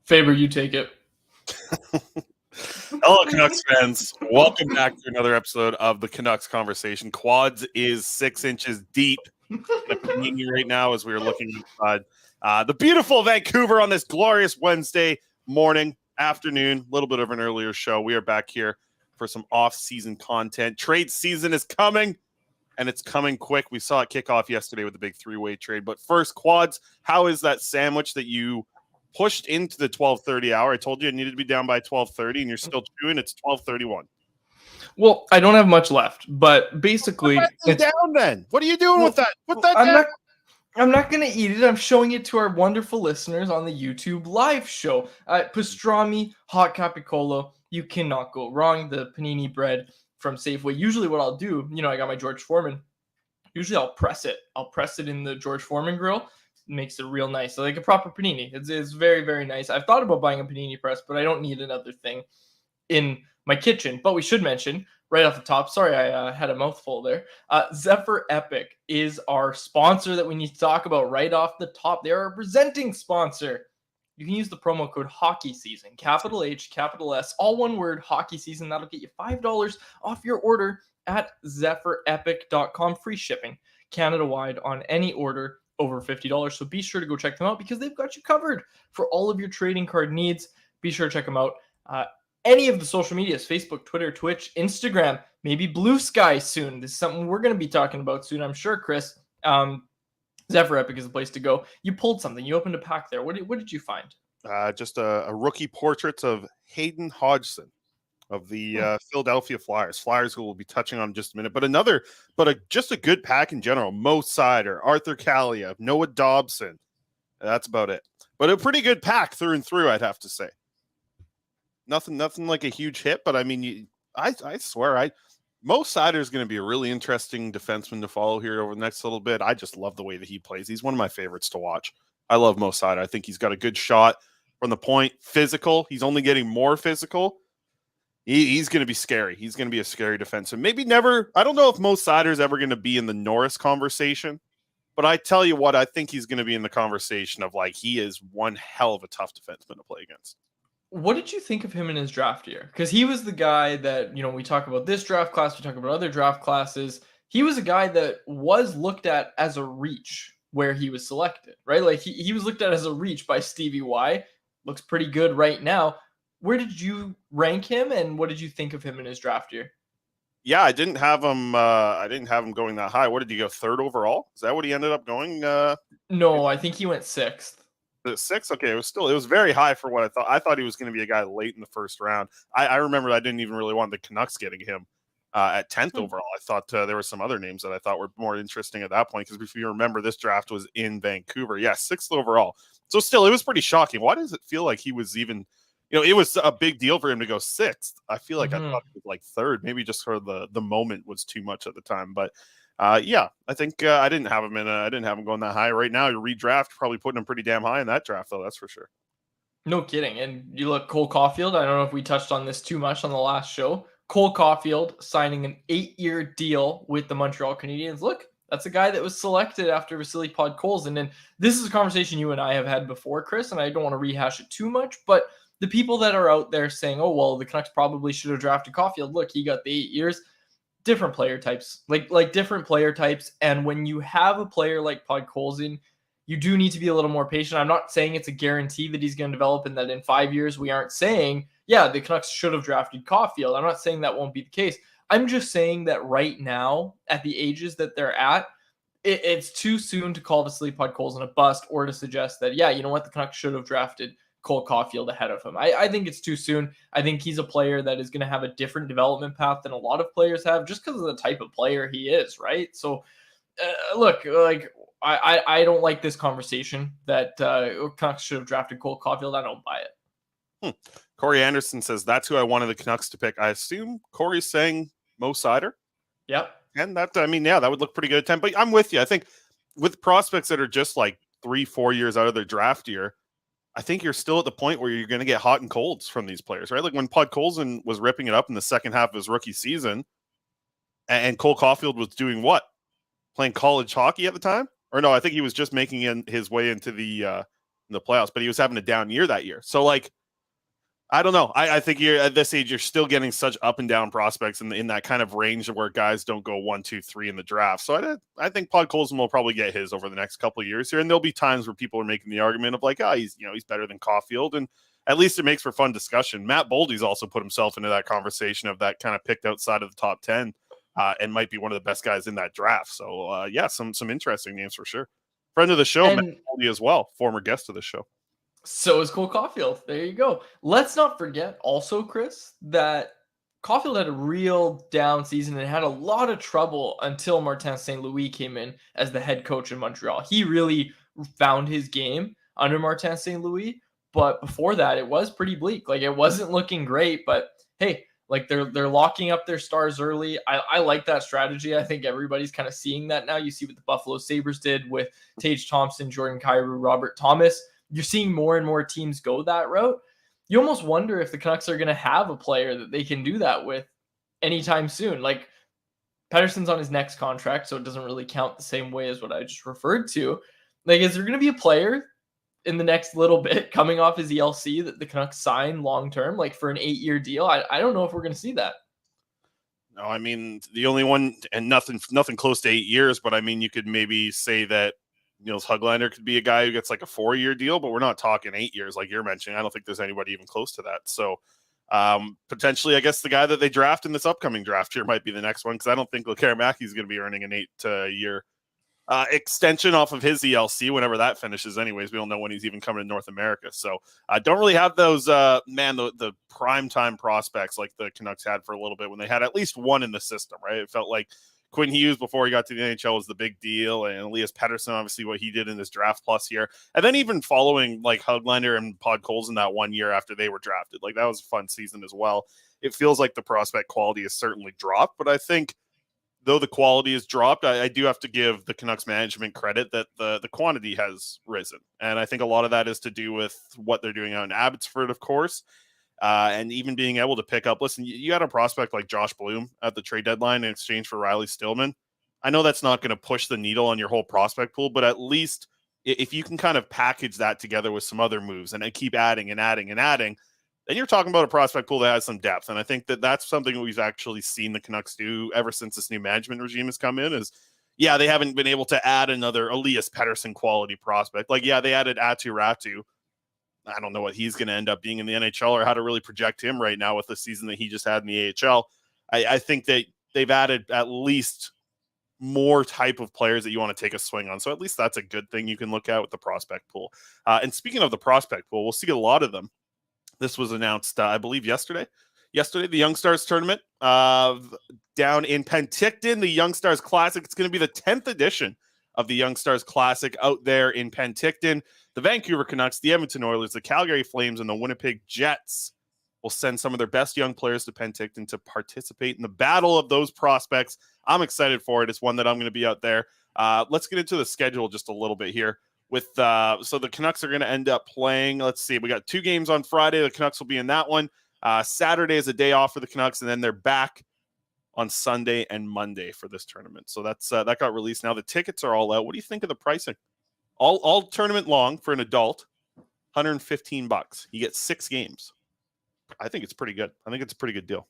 Faber, you take it. Hello, Canucks fans. Welcome back to another episode of the Canucks Conversation. Quads is 6 inches deep in a panini right now as we are looking outside the beautiful Vancouver on this glorious Wednesday morning, afternoon, a little bit of an earlier show. We are back here for some off-season content. Trade season is coming, and it's coming quick. We saw it kick off yesterday with the big three-way trade. But first, Quads, how is that sandwich that you pushed into the 12:30 hour? I told you it needed to be down by 12:30, and you're still chewing. It's 12:31. Well, I don't have much left, but basically, it's down. Then what are you doing with that? Put that down. I'm not going to eat it. I'm showing it to our wonderful listeners on the YouTube live show. Pastrami, hot capicolo. You cannot go wrong. The panini bread from Safeway. Usually, what I'll do, I got my George Foreman. Usually, I'll press it. I'll press it in the George Foreman grill. Makes it real nice, like a proper panini. It's very, very nice. I've thought about buying a panini press, but I don't need another thing in my kitchen. But we should mention right off the top, sorry I had a mouthful there, Zephyr Epic is our sponsor that we need to talk about right off the top. They're our presenting sponsor. You can use the promo code hockey season, capital H, capital S, all one word, hockey season. That'll get you $5 off your order at zephyrepic.com. Free shipping Canada-wide on any order over $50. So be sure to go check them out because they've got you covered for all of your trading card needs. Be sure to check them out. Any of the social medias, Facebook, Twitter, Twitch, Instagram, maybe Blue Sky soon. This is something we're going to be talking about soon, I'm sure, Chris. Zephyr Epic is the place to go. You pulled something. You opened a pack there. What did you find? Just a rookie portrait of Hayden Hodgson of the Philadelphia Flyers. Flyers who we'll be touching on in just a minute. But just a good pack in general. Mo Sider, Arthur Kaliyev, Noah Dobson. That's about it. But a pretty good pack through and through, I'd have to say. Nothing like a huge hit, but I mean, I swear, Mo Sider is going to be a really interesting defenseman to follow here over the next little bit. I just love the way that he plays. He's one of my favorites to watch. I love Mo Sider. I think he's got a good shot from the point. Physical. He's only getting more physical. He's going to be scary. He's going to be a scary defenseman. Maybe never. I don't know if Mo Sider is ever going to be in the Norris conversation, but I tell you what, I think he's going to be in the conversation of he is one hell of a tough defenseman to play against. What did you think of him in his draft year? Because he was the guy that, we talk about this draft class, we talk about other draft classes. He was a guy that was looked at as a reach where he was selected, right? Like he was looked at as a reach by Stevie Y. Looks pretty good right now. Where did you rank him, and what did you think of him in his draft year? Yeah, I didn't have him going that high. What did he go, third overall? Is that what he ended up going? No, I think he went sixth. Sixth? Okay, it was very high for what I thought. I thought he was going to be a guy late in the first round. I remember I didn't even really want the Canucks getting him at 10th overall. I thought there were some other names that I thought were more interesting at that point, because if you remember, this draft was in Vancouver. Yeah, 6th overall. So still, it was pretty shocking. Why does it feel like he was even... it was a big deal for him to go 6th. I feel like I thought it was 3rd, maybe just for the moment was too much at the time. But yeah, I think I didn't have him I didn't have him going that high. Right now, you redraft, probably putting him pretty damn high in that draft, though. That's for sure. No kidding. And you look, Cole Caufield. I don't know if we touched on this too much on the last show. Cole Caufield signing an 8-year deal with the Montreal Canadiens. Look, that's a guy that was selected after Vasily Podkolzin. And this is a conversation you and I have had before, Chris, and I don't want to rehash it too much, but the people that are out there saying, oh, well, the Canucks probably should have drafted Caufield. Look, he got the 8 years. Different player types, like different player types. And when you have a player like Podkolzin, you do need to be a little more patient. I'm not saying it's a guarantee that he's going to develop and that in 5 years we aren't saying, yeah, the Canucks should have drafted Caufield. I'm not saying that won't be the case. I'm just saying that right now, at the ages that they're at, it's too soon to call Vasily Podkolzin a bust or to suggest that, yeah, you know what, the Canucks should have drafted Cole Caufield ahead of him. I think it's too soon. I think he's a player that is going to have a different development path than a lot of players have just because of the type of player he is, right? So, look, I don't like this conversation that Canucks should have drafted Cole Caufield. I don't buy it. Corey Anderson says, that's who I wanted the Canucks to pick. I assume Corey's saying Mo Sider? Yep. And that, that would look pretty good at 10. But I'm with you. I think with prospects that are just 3-4 years out of their draft year, I think you're still at the point where you're going to get hot and colds from these players, right? Like when Podkolzin was ripping it up in the second half of his rookie season, and Cole Caufield was doing what? Playing college hockey at the time? Or no, I think he was just making his way into the in the playoffs, but he was having a down year that year. So like, I don't know. I think you're at this age, you're still getting such up and down prospects in that kind of range where guys don't go 1, 2, 3 in the draft. So I think Podkolzin will probably get his over the next couple of years here. And there'll be times where people are making the argument of like, he's better than Caufield. And at least it makes for fun discussion. Matt Boldy's also put himself into that conversation of that kind of picked outside of the top 10 and might be one of the best guys in that draft. So some interesting names for sure. Friend of the show, And Matt Boldy as well, former guest of the show. so is Cole Caufield. There you go. Let's not forget also, Chris, that Caufield had a real down season and had a lot of trouble until Martin St. Louis came in as the head coach in Montreal. He really found his game under Martin St. Louis, but before that, it was pretty bleak. Like, it wasn't looking great, but hey, like they're locking up their stars early. I like that strategy. I think everybody's kind of seeing that now. You see what the Buffalo Sabres did with Tage Thompson, Jordan Kyrou, Robert Thomas. You're seeing more and more teams go that route. You almost wonder if the Canucks are going to have a player that they can do that with anytime soon. Like, Pettersson's on his next contract, so it doesn't really count the same way as what I just referred to. Like, is there going to be a player in the next little bit coming off his ELC that the Canucks sign long-term, like for an 8-year deal? I don't know if we're going to see that. No, I mean, the only one, and nothing close to 8 years, but I mean, you could maybe say that Nils Höglander could be a guy who gets like a 4-year deal, but we're not talking 8 years like you're mentioning. I don't think there's anybody even close to that. So potentially, I guess the guy that they draft in this upcoming draft here might be the next one, because I don't think Lekkerimaki is going to be earning an 8-year extension off of his ELC whenever that finishes. Anyways, we don't know when he's even coming to North America. So I don't really have those, the primetime prospects like the Canucks had for a little bit when they had at least one in the system, right? It felt like Quinn Hughes before he got to the NHL was the big deal, and Elias Pettersson, obviously what he did in this draft plus year, and then even following like Höglander and Podkolzin that 1 year after they were drafted. Like, that was a fun season as well. It feels like the prospect quality has certainly dropped, but I think though the quality has dropped, I do have to give the Canucks management credit that the quantity has risen. And I think a lot of that is to do with what they're doing out in Abbotsford, of course, and even being able to pick up. Listen, you had a prospect like Josh Bloom at the trade deadline in exchange for Riley Stillman. I know that's not going to push the needle on your whole prospect pool, but at least if you can kind of package that together with some other moves and keep adding and adding and adding, then you're talking about a prospect pool that has some depth. And I think that that's something we've actually seen the Canucks do ever since this new management regime has come in is, they haven't been able to add another Elias Pettersson quality prospect. Like, they added Atu Ratu. I don't know what he's going to end up being in the NHL or how to really project him right now with the season that he just had in the AHL. I think that they've added at least more type of players that you want to take a swing on. So at least that's a good thing you can look at with the prospect pool. And speaking of the prospect pool, we'll see a lot of them. This was announced, I believe, yesterday. The Young Stars tournament down in Penticton, the Young Stars Classic. It's going to be the 10th edition of the Young Stars Classic out there in Penticton. The Vancouver Canucks, the Edmonton Oilers, the Calgary Flames, and the Winnipeg Jets will send some of their best young players to Penticton to participate in the battle of those prospects. I'm excited for it. It's one that I'm going to be out there. Let's get into the schedule just a little bit here. So the Canucks are going to end up playing. Let's see. We got 2 games on Friday. The Canucks will be in that one. Saturday is a day off for the Canucks, and then they're back on Sunday and Monday for this tournament. So that got released. Now the tickets are all out. What do you think of the pricing? All tournament long for an adult, $115. You get 6 games. I think it's pretty good. I think it's a pretty good deal.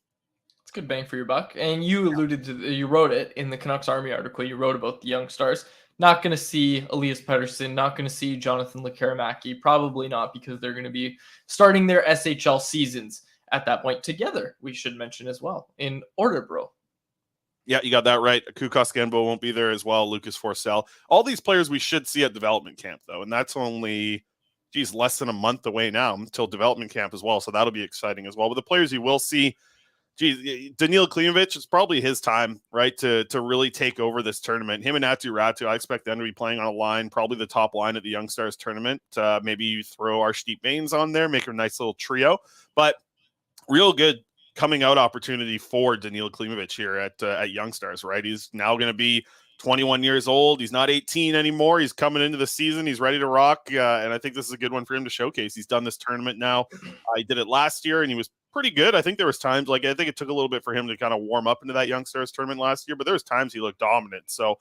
It's good bang for your buck. And you alluded to, you wrote it in the Canucks Army article. You wrote about the Young Stars. Not going to see Elias Pettersson. Not going to see Jonathan Lekkerimaki. Probably not, because they're going to be starting their SHL seasons at that point together. We should mention as well in order, bro. Yeah, you got that right. Kukas Genbo won't be there as well. Lucas Forsell. All these players we should see at development camp, though. And that's only, less than a month away now until development camp as well. So that'll be exciting as well. But the players you will see, Daniil Klimovich, it's probably his time, right, to really take over this tournament. Him and Atu Ratu, I expect them to be playing on a line, probably the top line at the Young Stars tournament. Maybe you throw Arshdeep Bains on there, make a nice little trio. But real good coming out opportunity for Daniil Klimovich here at Young Stars, right? He's now going to be 21 years old. He's not 18 anymore. He's coming into the season. He's ready to rock. And I think this is a good one for him to showcase. He's done this tournament now. He did it last year, and he was pretty good. I think there was times, like, I think it took a little bit for him to kind of warm up into that Young Stars tournament last year, but there was times he looked dominant. So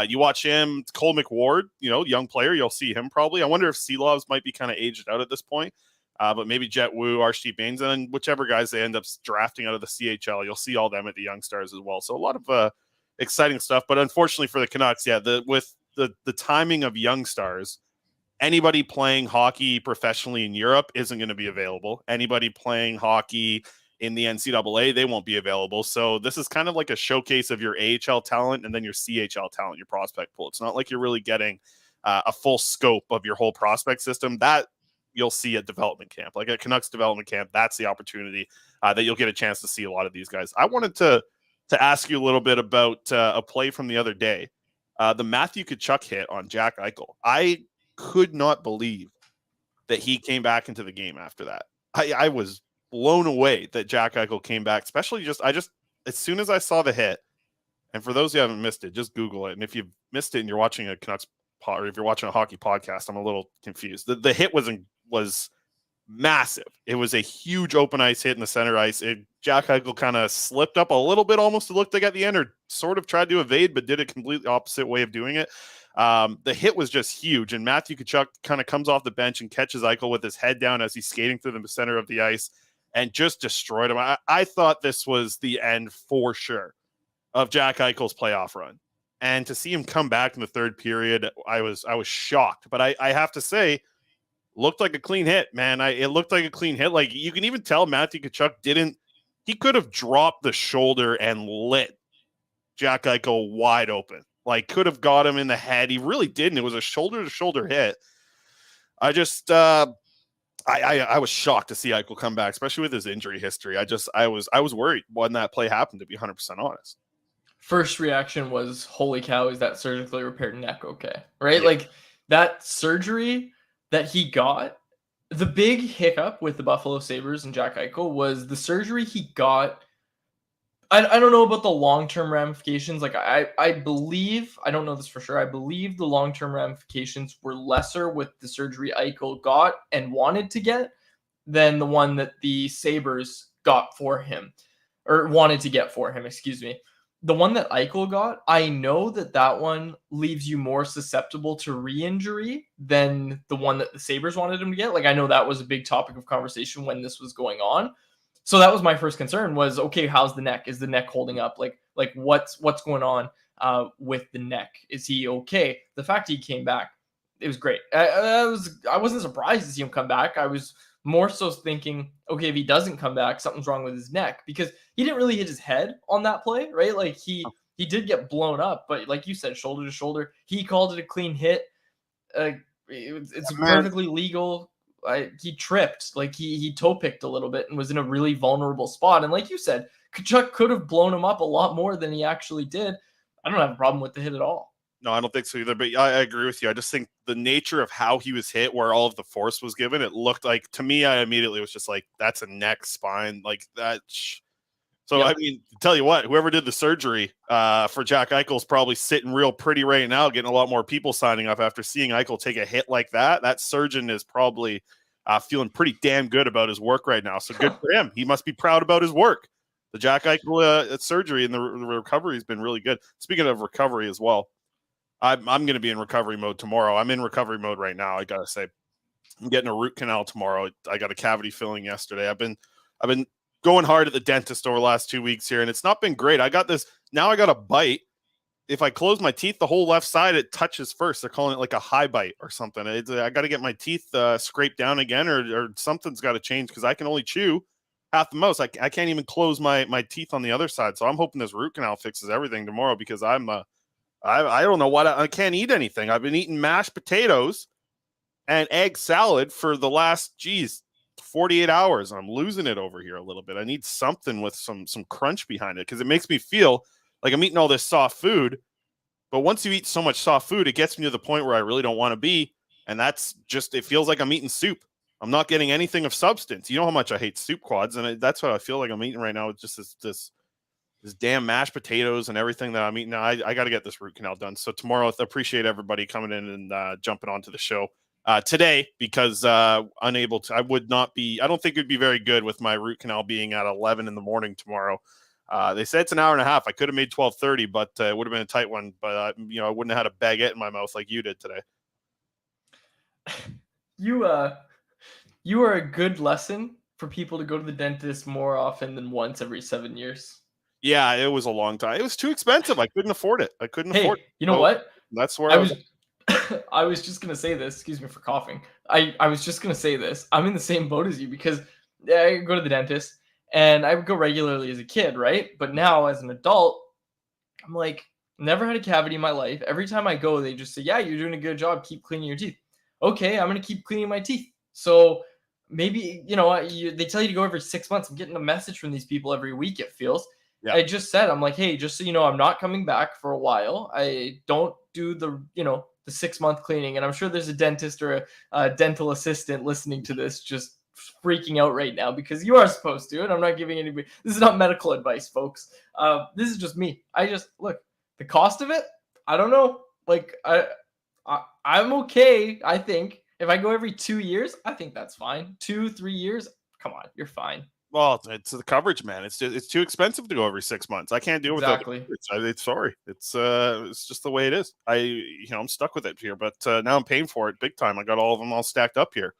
you watch him, Cole McWard, young player, you'll see him probably. I wonder if Seelovs might be kind of aged out at this point. But maybe Jet Wu, Archie Baines, and then whichever guys they end up drafting out of the CHL, you'll see all them at the Young Stars as well. So a lot of exciting stuff. But unfortunately for the Canucks, with the timing of Young Stars, anybody playing hockey professionally in Europe isn't going to be available. Anybody playing hockey in the NCAA, they won't be available. So this is kind of like a showcase of your AHL talent and then your CHL talent, your prospect pool. It's not like you're really getting a full scope of your whole prospect system. That you'll see at development camp, like at Canucks development camp. That's the opportunity that you'll get a chance to see a lot of these guys. I wanted to ask you a little bit about a play from the other day, the Matthew Tkachuk hit on Jack Eichel. I could not believe that he came back into the game after that. I was blown away that Jack Eichel came back, especially as soon as I saw the hit, and for those who haven't missed it, just Google it. And if you've missed it and you're watching a Canucks or if you're watching a hockey podcast, I'm a little confused. The hit was massive. It was a huge open ice hit in the center ice. Jack Eichel kind of slipped up a little bit, almost it looked like at the end, or sort of tried to evade, but did a completely opposite way of doing it. The hit was just huge, and Matthew Tkachuk kind of comes off the bench and catches Eichel with his head down as he's skating through the center of the ice and just destroyed him. I thought this was the end for sure of Jack Eichel's playoff run. And to see him come back in the third period, I was shocked. But I have to say, looked like a clean hit, man. It looked like a clean hit. Like, you can even tell Matthew Tkachuk he could have dropped the shoulder and lit Jack Eichel wide open. Like, could have got him in the head. He really didn't. It was a shoulder-to-shoulder hit. I just, I was shocked to see Eichel come back, especially with his injury history. I was worried when that play happened, to be 100% honest. First reaction was, holy cow, is that surgically repaired neck okay? Right? Yeah. Like, that surgery that he got, the big hiccup with the Buffalo Sabres and Jack Eichel was the surgery he got. I don't know about the long-term ramifications. Like, I believe, I don't know this for sure, I believe the long-term ramifications were lesser with the surgery Eichel got and wanted to get than the one that the Sabres got for him, or wanted to get for him, excuse me. The one that Eichel got, I know that one leaves you more susceptible to re-injury than the one that the Sabres wanted him to get. Like, I know that was a big topic of conversation when this was going on. So that was my first concern was, okay, how's the neck? Is the neck holding up? Like what's going on with the neck? Is he okay? The fact he came back, it was great. I wasn't surprised to see him come back. I was more so thinking, okay, if he doesn't come back, something's wrong with his neck, because he didn't really hit his head on that play, right? Like, he did get blown up, but like you said, shoulder to shoulder, he called it a clean hit. It's perfectly legal. He tripped, like he toe picked a little bit and was in a really vulnerable spot. And like you said, Tkachuk could have blown him up a lot more than he actually did. I don't have a problem with the hit at all. No, I don't think so either. But I agree with you. I just think the nature of how he was hit, where all of the force was given, it looked like, to me, I immediately was just like, that's a neck spine, like that. So, yep. I mean, tell you what, whoever did the surgery for Jack Eichel's probably sitting real pretty right now, getting a lot more people signing up after seeing Eichel take a hit like that. That surgeon is probably feeling pretty damn good about his work right now. So good for him. He must be proud about his work. The Jack Eichel surgery and the recovery has been really good. Speaking of recovery as well, I'm going to be in recovery mode tomorrow. I'm in recovery mode right now. I got to say, I'm getting a root canal tomorrow. I got a cavity filling yesterday. I've been going hard at the dentist over the last 2 weeks here, and it's not been great. I got a bite. If I close my teeth, the whole left side, it touches first. They're calling it like a high bite or something. I got to get my teeth scraped down again, or something's got to change, because I can only chew half the most. I can't even close my teeth on the other side. So I'm hoping this root canal fixes everything tomorrow, because I don't know what, I can't eat anything. I've been eating mashed potatoes and egg salad for the last, 48 hours. I'm losing it over here a little bit. I need something with some crunch behind it, because it makes me feel like I'm eating all this soft food. But once you eat so much soft food, it gets me to the point where I really don't want to be. And that's just, it feels like I'm eating soup. I'm not getting anything of substance. You know how much I hate soup, Quads. And that's what I feel like I'm eating right now. It's just this damn mashed potatoes and everything that I'm eating. Now, I got to get this root canal done. So tomorrow, I appreciate everybody coming in and jumping onto the show. today because unable to. I don't think it'd be very good with my root canal being at 11 in the morning tomorrow. They said it's an hour and a half. I could have made 12:30, but it would have been a tight one. But I wouldn't have had a baguette in my mouth like you did today. You are a good lesson for people to go to the dentist more often than once every 7 years. Yeah, it was a long time. It was too expensive. I couldn't afford it. Hey, you know what? That's where I was. I was just gonna say this. Excuse me for coughing. I was just gonna say this. I'm in the same boat as you because I go to the dentist and I would go regularly as a kid, right? But now as an adult, I'm like, never had a cavity in my life. Every time I go, they just say, "Yeah, you're doing a good job. Keep cleaning your teeth." Okay, I'm gonna keep cleaning my teeth. So maybe they tell you to go every 6 months. I'm getting a message from these people every week. It feels. Yeah. I just said, I'm like, hey, just so you know, I'm not coming back for a while. I don't do the 6-month cleaning. And I'm sure there's a dentist or a dental assistant listening to this just freaking out right now because you are supposed to. And I'm not giving anybody, this is not medical advice, folks. This is just me. Look, the cost of it, I don't know. Like, I'm okay, I think. If I go every 2 years, I think that's fine. 2-3 years, come on, you're fine. Well, it's the coverage, man. It's too expensive to go every 6 months. I can't deal with that. It's sorry. It's just the way it is. I'm stuck with it here, but now I'm paying for it big time. I got all of them all stacked up here.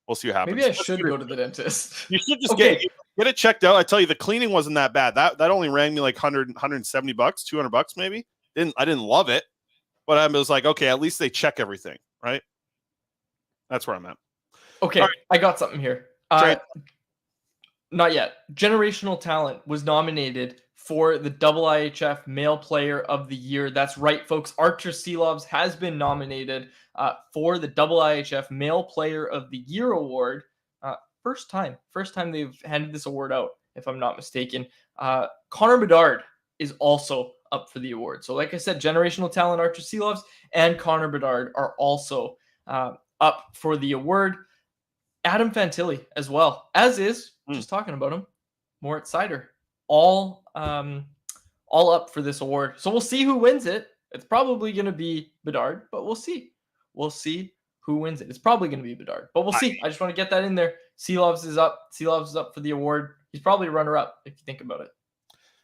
We'll see what happens. Maybe I should go to the dentist. You should just get it checked out. I tell you, the cleaning wasn't that bad. That only rang me like $170, $200 maybe. I didn't love it, but I was like, okay, at least they check everything, right? That's where I'm at. Okay, right. I got something here. Not yet. Generational Talent was nominated for the IHF Male Player of the Year. That's right, folks. Archer Seelovs has been nominated for the IHF Male Player of the Year award. First time they've handed this award out, if I'm not mistaken. Connor Bedard is also up for the award. So like I said, Generational Talent, Archer Seelovs, and Connor Bedard are also up for the award. Adam Fantilli as well, as is, just talking about him, Moritz Seider, all up for this award. So we'll see who wins it. It's probably going to be Bedard, but we'll see. We'll see who wins it. It's probably going to be Bedard, but we'll see. I just want to get that in there. Seelovs is up. Seelovs is up for the award. He's probably runner-up if you think about it.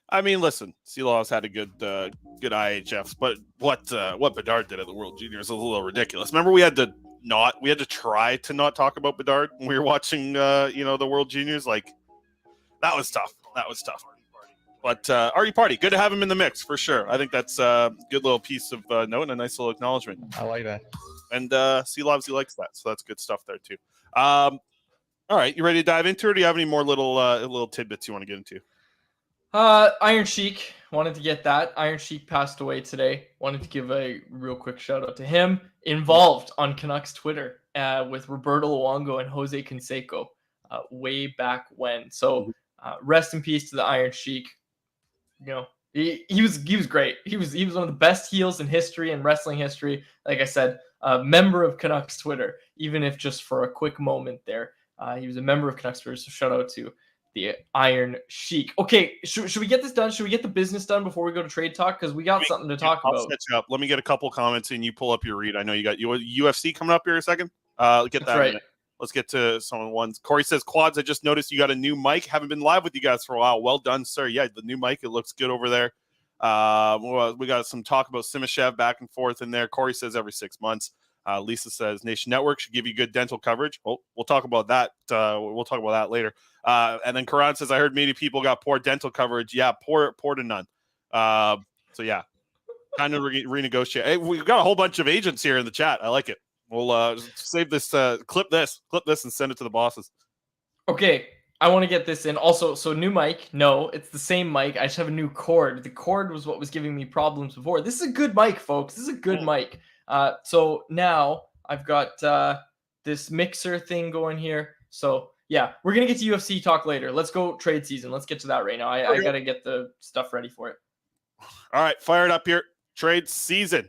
I mean, listen, Seelovs had a good IHFs, but what Bedard did at the World Juniors is a little ridiculous. Remember, we had to try to not talk about Bedard when we were watching the World Juniors. Like, that was tough. But Artie Party, good to have him in the mix for sure. I think that's a good little piece of note and a nice little acknowledgement. I like that. And Seelovs, he likes that, so that's good stuff there too. All right, you ready to dive into it? Or do you have any more little tidbits you want to get into? Iron Sheik, wanted to get that. Iron Sheik passed away today. Wanted to give a real quick shout out to him. Involved on Canucks Twitter with Roberto Luongo and Jose Canseco way back when. So rest in peace to the Iron Sheik. He was great. He was one of the best heels in history and wrestling history. Like I said, a member of Canucks Twitter, even if just for a quick moment there. He was a member of Canucks Twitter. So shout out to the Iron Sheik. Okay, should we get this done? Should we get the business done before we go to trade talk? Because we got something to talk about. Set you up. Let me get a couple comments and you pull up your read. I know you got UFC coming up here in a second. Get that. Right. Let's get to some of the ones. Corey says, Quads, I just noticed you got a new mic. Haven't been live with you guys for a while. Well done, sir. Yeah, the new mic, it looks good over there. We got some talk about Simashev back and forth in there. Corey says every 6 months. Lisa says Nation Network should give you good dental coverage. Well, we'll talk about that. We'll talk about that later. And then Karan says, I heard many people got poor dental coverage. Yeah, poor to none. So yeah, kind of renegotiate. Hey, we've got a whole bunch of agents here in the chat. I like it. We'll save this, clip this, and send it to the bosses. Okay, I want to get this in. Also, so new mic. No, it's the same mic. I just have a new cord. The cord was what was giving me problems before. This is a good mic, folks. This is a good mic. So now I've got this mixer thing going here. So yeah, we're going to get to UFC talk later. Let's go trade season. Let's get to that right now. I got to get the stuff ready for it. All right, fire it up here. Trade season.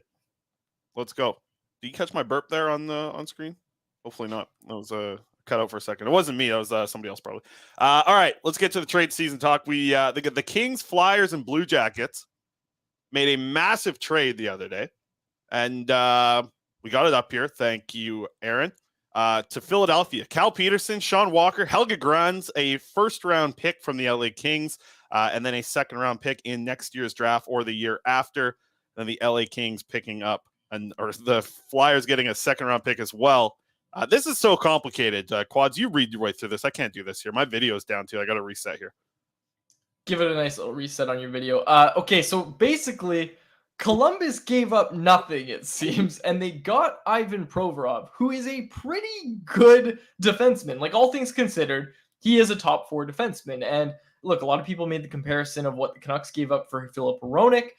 Let's go. Did you catch my burp there on screen? Hopefully not. That was cut out for a second. It wasn't me. That was somebody else probably. All right, let's get to the trade season talk. We the Kings, Flyers, and Blue Jackets made a massive trade the other day. And We got it up here. Thank you, Aaron. To Philadelphia, Cal Peterson, Sean Walker, Helge Grans, a first-round pick from the LA Kings, and then a second-round pick in next year's draft or the year after. Then the LA Kings picking up, or the Flyers getting a second-round pick as well. This is so complicated. Quads, you read your way through this. I can't do this here. My video is down too. I got to reset here. Give it a nice little reset on your video. Okay, so basically, Columbus gave up nothing, it seems, and they got Ivan Provorov, who is a pretty good defenseman. Like, all things considered, he is a top 4 defenseman. And look, a lot of people made the comparison of what the Canucks gave up for Filip Hronek.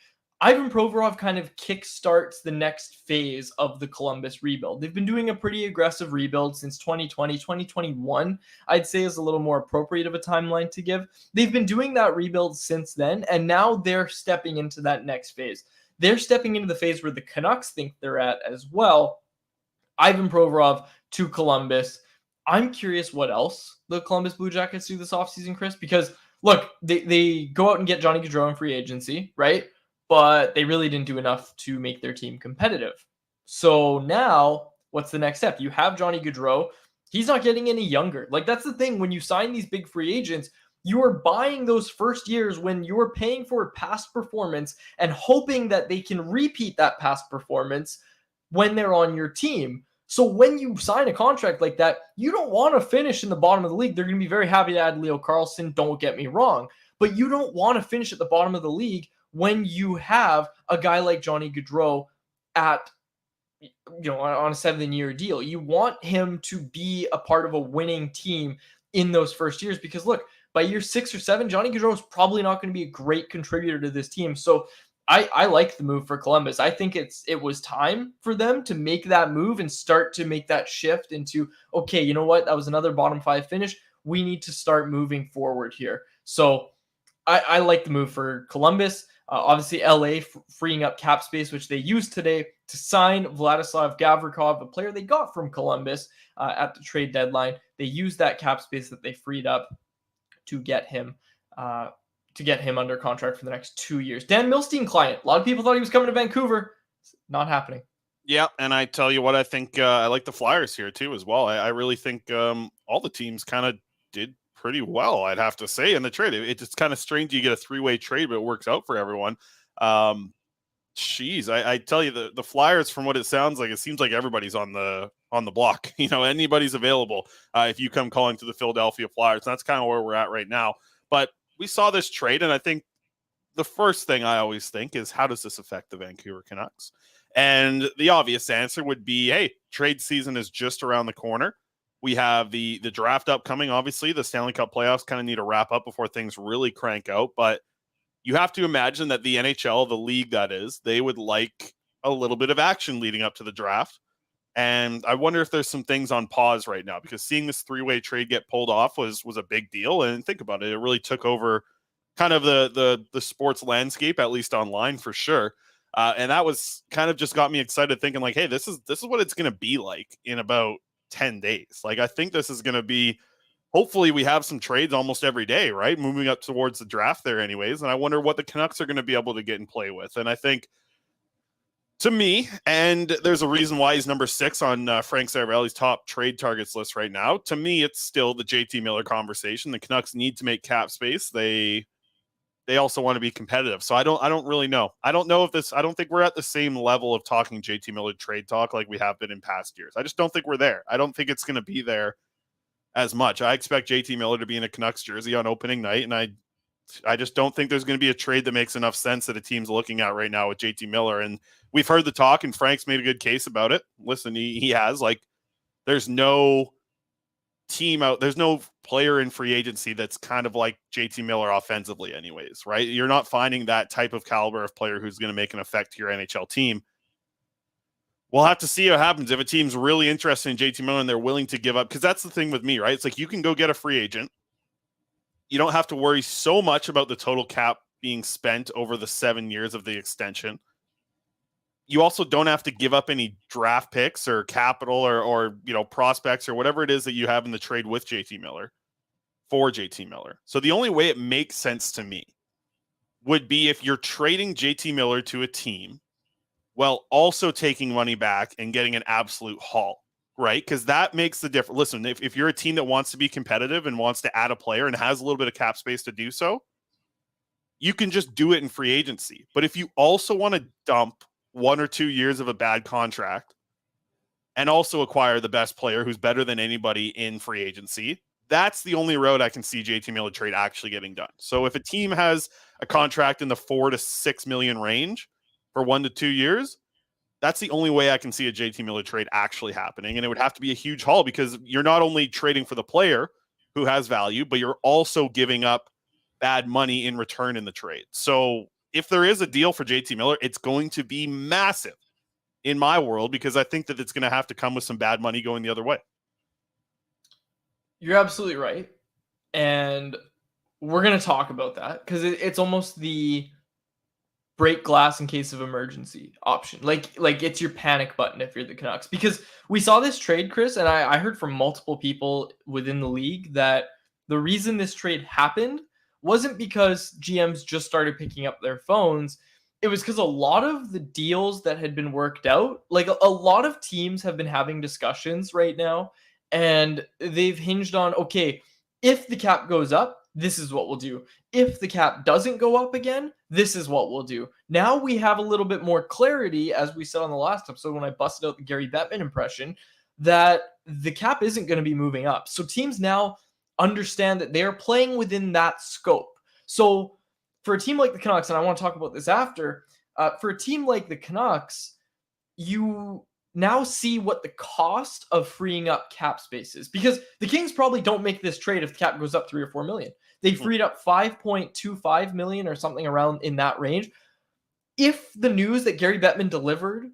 Ivan Provorov kind of kickstarts the next phase of the Columbus rebuild. They've been doing a pretty aggressive rebuild since 2020. 2021, I'd say, is a little more appropriate of a timeline to give. They've been doing that rebuild since then, and now they're stepping into that next phase. They're stepping into the phase where the Canucks think they're at as well. Ivan Provorov to Columbus. I'm curious what else the Columbus Blue Jackets do this offseason, Chris, because look, they go out and get Johnny Gaudreau in free agency, right? But they really didn't do enough to make their team competitive. So now, what's the next step? You have Johnny Gaudreau. He's not getting any younger. Like, that's the thing. When you sign these big free agents, you are buying those first years when you're paying for past performance and hoping that they can repeat that past performance when they're on your team. So when you sign a contract like that, you don't want to finish in the bottom of the league. They're going to be very happy to add Leo Carlsson, don't get me wrong. But you don't want to finish at the bottom of the league when you have a guy like Johnny Gaudreau at, on a 7-year deal. You want him to be a part of a winning team in those first years, because look, by year 6 or 7, Johnny Gaudreau is probably not going to be a great contributor to this team. So I like the move for Columbus. I think it was time for them to make that move and start to make that shift into, okay, you know what? That was another bottom 5 finish. We need to start moving forward here. So I like the move for Columbus. Obviously, LA freeing up cap space, which they used today to sign Vladislav Gavrikov, a player they got from Columbus at the trade deadline. They used that cap space that they freed up to get him under contract for the next 2 years. Dan Milstein client. A lot of people thought he was coming to Vancouver. Not happening. Yeah, and I tell you what, I think I like the Flyers here too as well. I really think all the teams kind of did pretty well, I'd have to say, in the trade. It's kind of strange you get a 3-way trade, but it works out for everyone. I tell you, the Flyers, from what it sounds like, it seems like everybody's on the block. Anybody's available if you come calling to the Philadelphia Flyers. That's kind of where we're at right now. But we saw this trade, and I think the first thing I always think is, how does this affect the Vancouver Canucks? And the obvious answer would be, hey, trade season is just around the corner. We have the draft upcoming. Obviously, the Stanley Cup playoffs kind of need to wrap up before things really crank out. But you have to imagine that the NHL, the league that is, they would like a little bit of action leading up to the draft. And I wonder if there's some things on pause right now, because seeing this 3-way trade get pulled off was a big deal. And think about it, it really took over kind of the sports landscape, at least online for sure. And that was kind of just got me excited, thinking like, hey, this is what it's going to be like in about 10 days. Like, I think this is going to be, hopefully we have some trades almost every day, right? Moving up towards the draft there anyways. And I wonder what the Canucks are going to be able to get and play with. And I think, to me, and there's a reason why he's number 6 on Frank Saravelli's top trade targets list right now. To me, it's still the JT Miller conversation. The Canucks need to make cap space. They also want to be competitive. So I don't really know. I don't think we're at the same level of talking JT Miller trade talk like we have been in past years. I just don't think we're there. I don't think it's going to be there as much. I expect JT Miller to be in a Canucks jersey on opening night, and I just don't think there's going to be a trade that makes enough sense that a team's looking at right now with JT Miller. And we've heard the talk, and Frank's made a good case about it. Listen, he has, like, there's no player in free agency that's kind of like JT Miller offensively anyways, right? You're not finding that type of caliber of player who's going to make an effect to your NHL team. We'll have to see what happens if a team's really interested in JT Miller and they're willing to give up, because that's the thing with me, right? It's like, you can go get a free agent. You don't have to worry so much about the total cap being spent over the 7 years of the extension. You also don't have to give up any draft picks or capital or prospects or whatever it is that you have in the trade with JT Miller for JT Miller. So the only way it makes sense to me would be if you're trading JT Miller to a team while also taking money back and getting an absolute haul, right? Because that makes the difference. Listen, if you're a team that wants to be competitive and wants to add a player and has a little bit of cap space to do so, you can just do it in free agency. But if you also want to dump 1 or 2 years of a bad contract and also acquire the best player who's better than anybody in free agency, that's the only road I can see JT Miller trade actually getting done. So if a team has a contract in the 4 to 6 million range for 1 to 2 years, that's the only way I can see a JT Miller trade actually happening. And it would have to be a huge haul because you're not only trading for the player who has value, but you're also giving up bad money in return in the trade. So if there is a deal for JT Miller, it's going to be massive in my world because I think that it's going to have to come with some bad money going the other way. You're absolutely right. And we're going to talk about that because it's almost the break glass in case of emergency option. Like it's your panic button if you're the Canucks. Because we saw this trade, Chris, and I heard from multiple people within the league that the reason this trade happened wasn't because GMs just started picking up their phones. It was because a lot of the deals that had been worked out, like a lot of teams have been having discussions right now, and they've hinged on, okay, if the cap goes up, this is what we'll do. If the cap doesn't go up again, this is what we'll do. Now we have a little bit more clarity, as we said on the last episode when I busted out the Gary Bettman impression, that the cap isn't going to be moving up. So teams now understand that they are playing within that scope. So for a team like the Canucks, and I want to talk about this after, for a team like the Canucks, you now see what the cost of freeing up cap space is, because the Kings probably don't make this trade if the cap goes up 3 or 4 million. They freed up 5.25 million or something around in that range. If the news that Gary Bettman delivered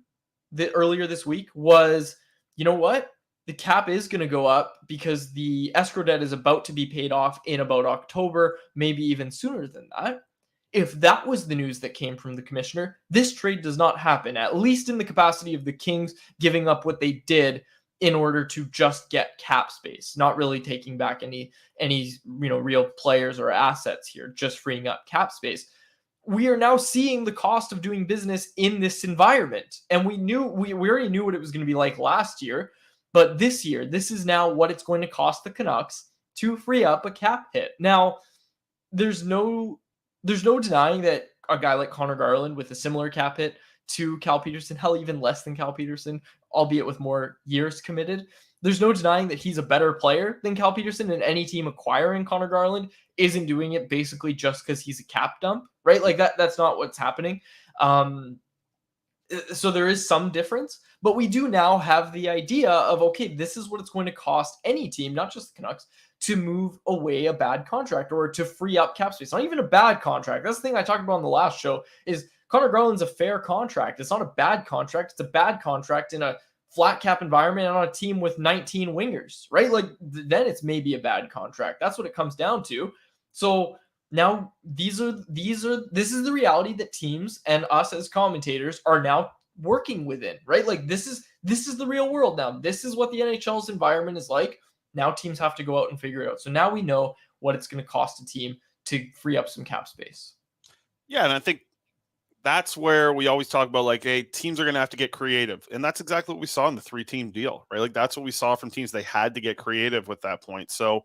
earlier this week was, you know what, the cap is going to go up because the escrow debt is about to be paid off in about October, maybe even sooner than that. If that was the news that came from the commissioner, this trade does not happen, at least in the capacity of the Kings giving up what they did in order to just get cap space, not really taking back any real players or assets here, just freeing up cap space. We are now seeing the cost of doing business in this environment. And we already knew what it was going to be like last year, but this year, this is now what it's going to cost the Canucks to free up a cap hit. Now, there's no denying that a guy like Connor Garland with a similar cap hit to Cal Peterson, hell, even less than Cal Peterson, albeit with more years committed, there's no denying that he's a better player than Cal Peterson, and any team acquiring Connor Garland isn't doing it basically just because he's a cap dump, right? Like that's not what's happening. So there is some difference, but we do now have the idea of, okay, this is what it's going to cost any team, not just the Canucks, to move away a bad contract or to free up cap space. Not even a bad contract. That's the thing I talked about on the last show is Connor Garland's a fair contract. It's not a bad contract. It's a bad contract in a flat cap environment on a team with 19 wingers, right? Like then it's maybe a bad contract. That's what it comes down to. So now this is the reality that teams and us as commentators are now working within, right? Like this is the real world now. This is what the NHL's environment is like. Now teams have to go out and figure it out. So now we know what it's going to cost a team to free up some cap space. Yeah, and I think that's where we always talk about, like, hey, teams are going to have to get creative. And that's exactly what we saw in the 3-team deal, right? Like, that's what we saw from teams. They had to get creative with that point. So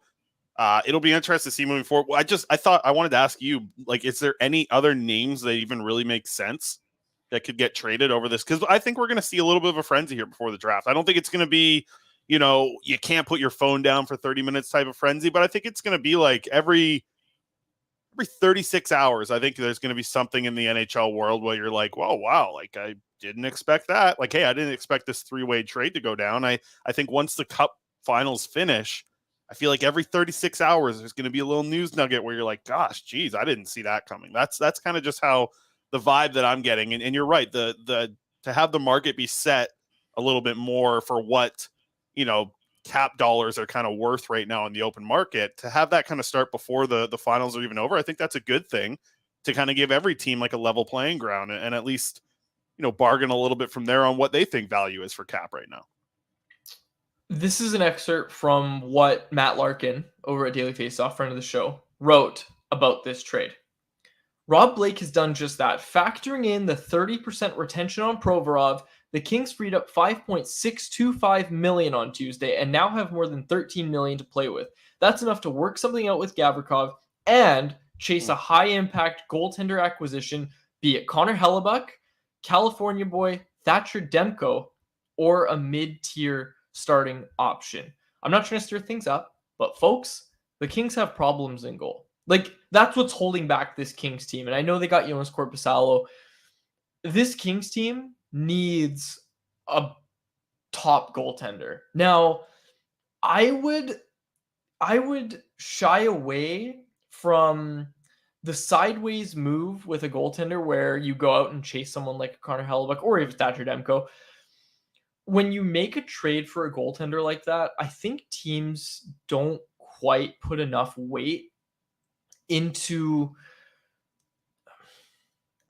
it'll be interesting to see moving forward. Well, I wanted to ask you, like, is there any other names that even really make sense that could get traded over this? Because I think we're going to see a little bit of a frenzy here before the draft. I don't think it's going to be, you can't put your phone down for 30 minutes type of frenzy, but I think it's going to be like every 36 hours, I think there's going to be something in the NHL world where you're like, whoa, wow, like I didn't expect that. Like, hey, I didn't expect this 3-way trade to go down. I think once the Cup finals finish, I feel like every 36 hours there's going to be a little news nugget where you're like, gosh, geez, I didn't see that coming. That's kind of just how the vibe that I'm getting. And you're right, to have the market be set a little bit more for what, cap dollars are kind of worth right now in the open market, to have that kind of start before the finals are even over. I think that's a good thing to kind of give every team like a level playing ground and at least, bargain a little bit from there on what they think value is for cap right now. This is an excerpt from what Matt Larkin over at Daily Faceoff, friend of the show, wrote about this trade. Rob Blake has done just that. Factoring in the 30% retention on Provorov, the Kings freed up $5.625 million on Tuesday and now have more than $13 million to play with. That's enough to work something out with Gavrikov and chase a high-impact goaltender acquisition, be it Connor Hellebuck, California boy Thatcher Demko, or a mid-tier starting option. I'm not trying to stir things up, but folks, the Kings have problems in goal. Like, that's what's holding back this Kings team. And I know they got Jonas Korpisalo. This Kings team needs a top goaltender. Now, I would shy away from the sideways move with a goaltender where you go out and chase someone like Connor Hellebuck or even Thatcher Demko. When you make a trade for a goaltender like that, I think teams don't quite put enough weight into.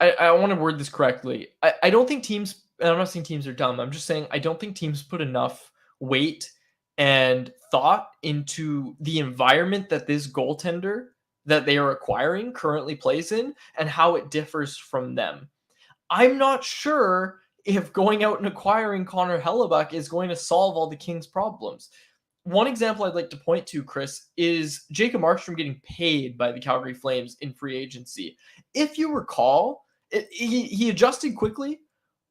I want to word this correctly. I don't think teams, and I'm not saying teams are dumb. I'm just saying I don't think teams put enough weight and thought into the environment that this goaltender that they are acquiring currently plays in and how it differs from them. I'm not sure if going out and acquiring Connor Hellebuck is going to solve all the Kings' problems. One example I'd like to point to, Chris, is Jacob Markstrom getting paid by the Calgary Flames in free agency. If you recall, he adjusted quickly,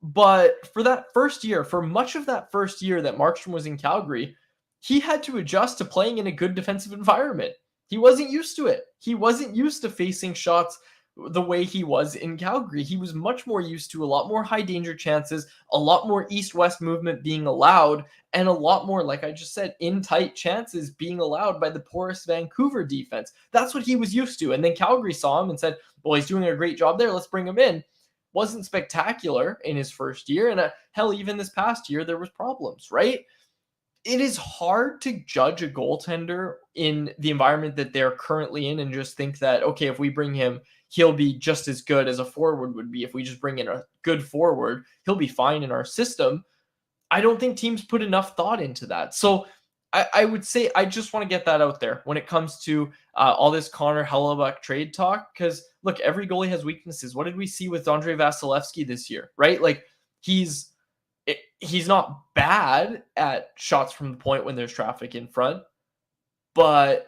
but for that first year, for much of that first year that Markstrom was in Calgary, he had to adjust to playing in a good defensive environment. He wasn't used to it. He wasn't used to facing shots the way he was in Calgary. He was much more used to a lot more high danger chances, a lot more east-west movement being allowed, and a lot more, like I just said, in tight chances being allowed by the porous Vancouver defense. That's what he was used to. And then Calgary saw him and said, well, he's doing a great job there. Let's bring him in. Wasn't spectacular in his first year. And hell, even this past year, there was problems, right? It is hard to judge a goaltender in the environment that they're currently in and just think that, okay, if we bring him, he'll be just as good as a forward would be. If we just bring in a good forward, he'll be fine in our system. I don't think teams put enough thought into that. So I would say I just want to get that out there when it comes to all this Connor Hellebuck trade talk. Because look, every goalie has weaknesses. What did we see with Andrei Vasilevsky this year, right? Like he's not bad at shots from the point when there's traffic in front, but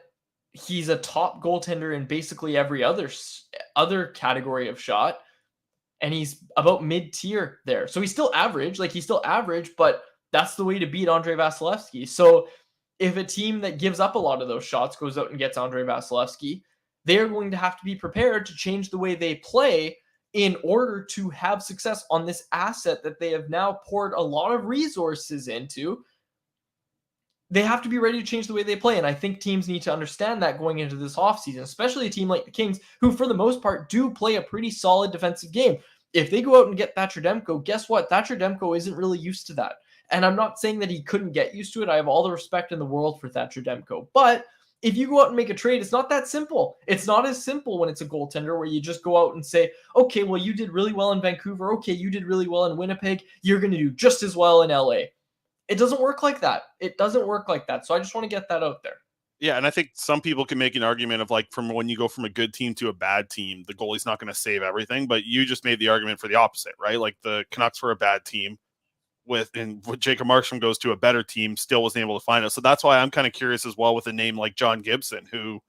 he's a top goaltender in basically every other category of shot. And he's about mid-tier there. So he's still average, but that's the way to beat Andrei Vasilevsky. So if a team that gives up a lot of those shots goes out and gets Andrei Vasilevsky, they're going to have to be prepared to change the way they play in order to have success on this asset that they have now poured a lot of resources into. They have to be ready to change the way they play. And I think teams need to understand that going into this offseason, especially a team like the Kings, who for the most part do play a pretty solid defensive game. If they go out and get Thatcher Demko, guess what? Thatcher Demko isn't really used to that. And I'm not saying that he couldn't get used to it. I have all the respect in the world for Thatcher Demko. But if you go out and make a trade, it's not that simple. It's not as simple when it's a goaltender where you just go out and say, okay, well, you did really well in Vancouver. Okay, you did really well in Winnipeg. You're going to do just as well in LA. It doesn't work like that. It doesn't work like that. So I just want to get that out there. Yeah, and I think some people can make an argument of like from when you go from a good team to a bad team, the goalie's not going to save everything. But you just made the argument for the opposite, right? Like the Canucks were a bad team when Jacob Markstrom goes to a better team, still wasn't able to find it. So that's why I'm kind of curious as well with a name like John Gibson, who,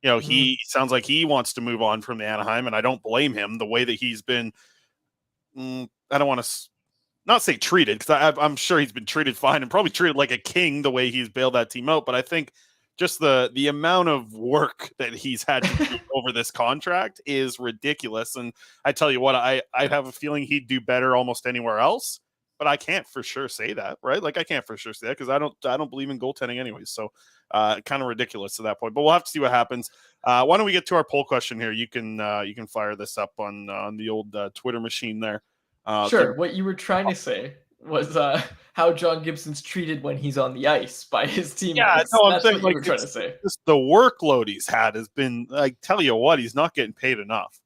you know, he sounds like he wants to move on from the Anaheim, and I don't blame him. The way that he's been, I don't want to not say treated, because I'm sure he's been treated fine and probably treated like a king the way he's bailed that team out. But I think just the amount of work that he's had to do over this contract is ridiculous. And I tell you what, I have a feeling he'd do better almost anywhere else, but I can't for sure say that, right? Like I can't for sure say that because I don't believe in goaltending anyways. So kind of ridiculous to that point, but we'll have to see what happens. Why don't we get to our poll question here? You can fire this up on the old Twitter machine there. Sure. What you were trying to say was how John Gibson's treated when he's on the ice by his teammates. Yeah, no, that's saying, what you were trying to say. The workload he's had has been, I tell you what, he's not getting paid enough.